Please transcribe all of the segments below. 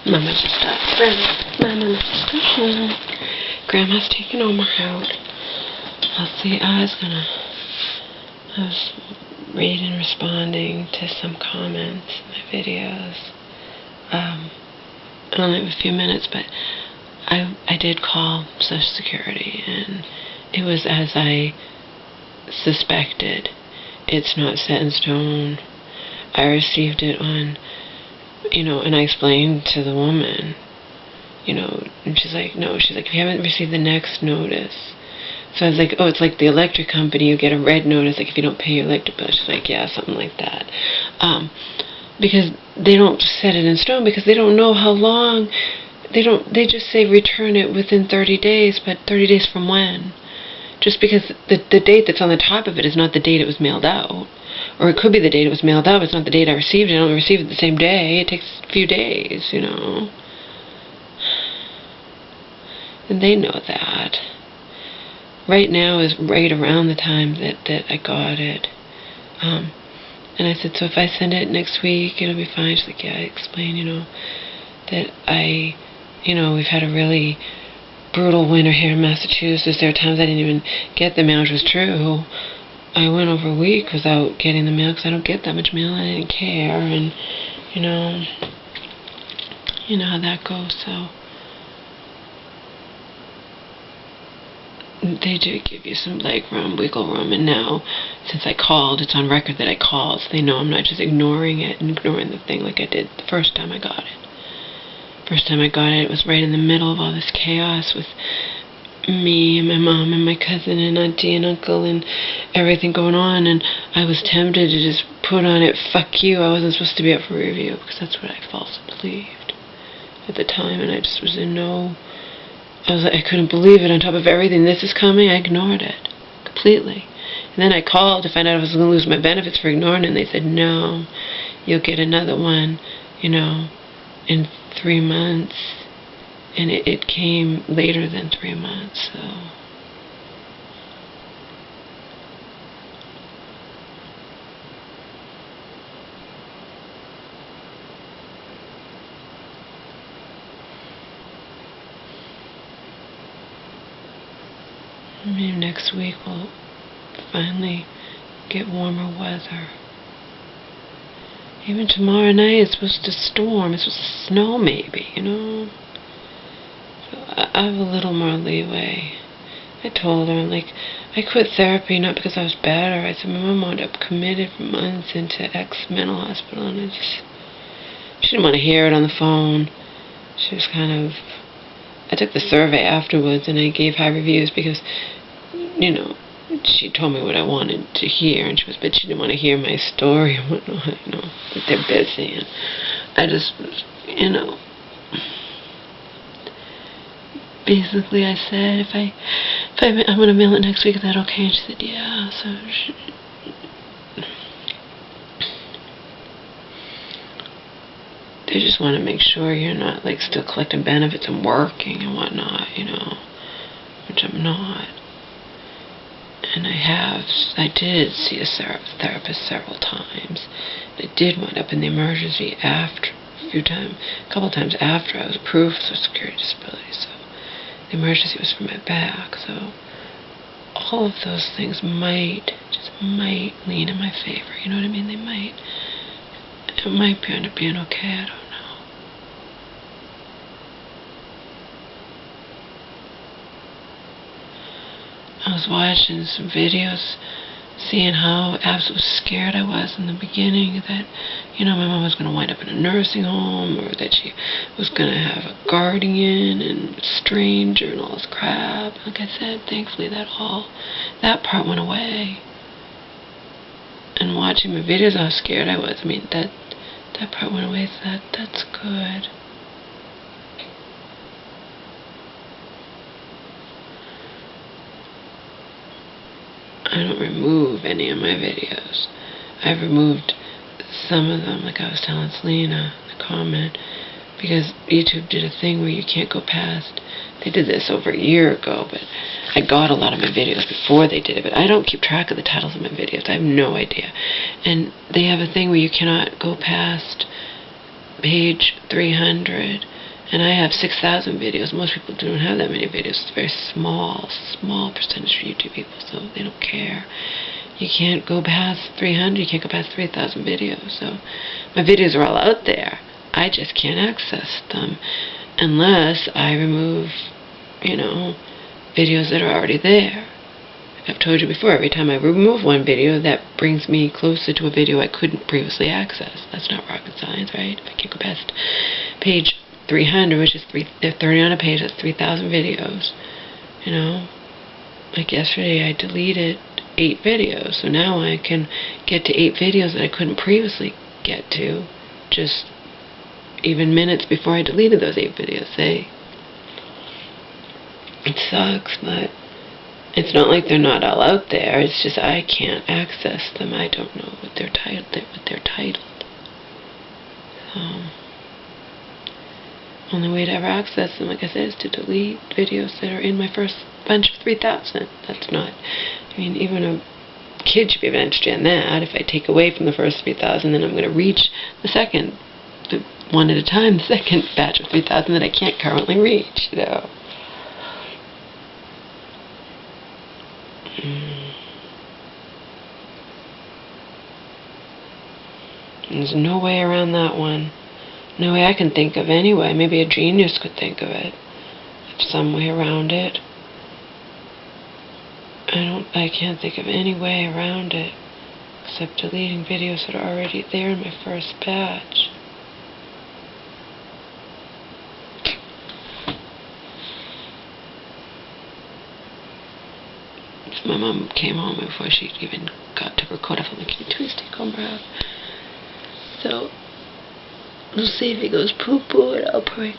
Mama just died. Mama just got home. Grandma's taking Omar out. I'll see. I was reading, responding to some comments in my videos. I only have a few minutes, but I did call Social Security, and it was as I suspected. It's not set in stone. I received it on, and I explained to the woman, and she's like, no, she's like, if you haven't received the next notice. So I was like, oh, it's like the electric company, you get a red notice, like if you don't pay your electric bill. She's like, yeah, something like that. Because they don't set it in stone, because they don't know how long. They just say return it within 30 days, but 30 days from when? Just because the date that's on the top of it is not the date it was mailed out. Or it could be the date it was mailed out, but it's not the date I received it. I don't receive it the same day. It takes a few days, And they know that. Right now is right around the time that I got it. And I said, so if I send it next week, it'll be fine. She's like, yeah, I explained, that we've had a really brutal winter here in Massachusetts. There are times I didn't even get the mail, which was true. I went over a week without getting the mail because I don't get that much mail, and I didn't care, and you know how that goes. So they do give you some leg room, wiggle room, and now since I called, it's on record that I called, so they know I'm not just ignoring it and ignoring the thing like I did the first time I got it. First time I got it, it was right in the middle of all this chaos with me and my mom and my cousin and auntie and uncle and everything going on, and I was tempted to just put on it, fuck you, I wasn't supposed to be up for review, because that's what I falsely believed at the time, and I just was in I was like, I couldn't believe it. On top of everything, this is coming, I ignored it completely. And then I called to find out if I was going to lose my benefits for ignoring it, and they said, no, you'll get another one, in 3 months. And it came later than 3 months, so. Maybe next week we'll finally get warmer weather. Even tomorrow night it's supposed to storm, it's supposed to snow maybe, So I have a little more leeway. I told her, I quit therapy not because I was better. I said my mom wound up committed for months into X mental hospital, and she didn't want to hear it on the phone. She was I took the survey afterwards, and I gave high reviews because, she told me what I wanted to hear, but she didn't want to hear my story and whatnot, that they're busy, and I just, basically I said, I'm going to mail it next week, is that okay? And she said, yeah, so they just want to make sure you're not, still collecting benefits and working and whatnot, which I'm not. And I did see a therapist several times. I did wind up in the emergency a couple times after I was approved for Social Security disability, so the emergency was for my back, so all of those things might lean in my favor, you know what I mean? It might end up being okay, I don't know. I was watching some videos, seeing how absolutely scared I was in the beginning that, my mom was going to wind up in a nursing home, or that she was going to have a guardian and a stranger and all this crap. Like I said, thankfully that part went away. And watching my videos, how scared I was. I mean, that part went away, so that's good. I don't remove any of my videos. I've removed some of them, like I was telling Selena in the comment, because YouTube did a thing where you can't go past. They did this over a year ago, but I got a lot of my videos before they did it, but I don't keep track of the titles of my videos. I have no idea. And they have a thing where you cannot go past page 300, and I have 6,000 videos. Most people don't have that many videos. It's a very small percentage for YouTube people, so they don't care. You can't go past 300, you can't go past 3,000 videos. So my videos are all out there. I just can't access them unless I remove, videos that are already there. I've told you before, every time I remove one video, that brings me closer to a video I couldn't previously access. That's not rocket science, right? If I can't go past page 300, which is 30 on a page, that's 3,000 videos. Like yesterday I deleted 8 videos, so now I can get to 8 videos that I couldn't previously get to just even minutes before I deleted those 8 videos. It sucks, but it's not like they're not all out there. It's just I can't access them. I don't know what they're titled. So only way to ever access them, like I said, is to delete videos that are in my first bunch of 3,000. That's not, even a kid should be able to understand that. If I take away from the first 3,000, then I'm going to reach the one at a time, the second batch of 3,000 that I can't currently reach, There's no way around that one. No way I can think of anyway. Maybe a genius could think of it. Some way around it. I can't think of any way around it except deleting videos that are already there in my first batch. My mom came home before she even took her coat off. I'm like, can you please take home, bro? So we'll see if he goes poo-poo, and I'll probably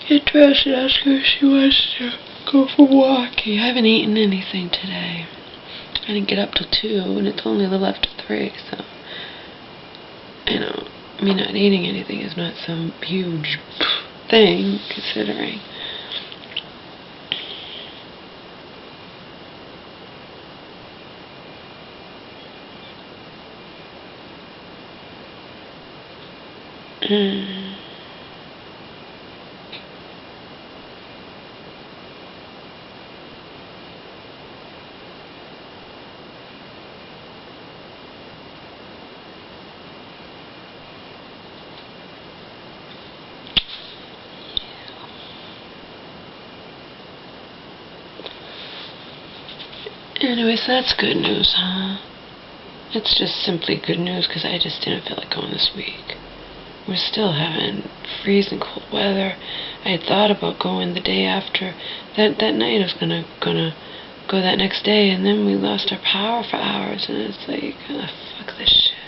get dressed and ask her if she wants to go for walking. I haven't eaten anything today. I didn't get up till 2, and it's only a little after 3, so, me not eating anything is not some huge thing, considering. Anyways, that's good news, huh? It's just simply good news because I just didn't feel like going this week. We're still having freezing cold weather. I had thought about going the day after. That night I was gonna go that next day, and then we lost our power for hours, and it's like, fuck this shit.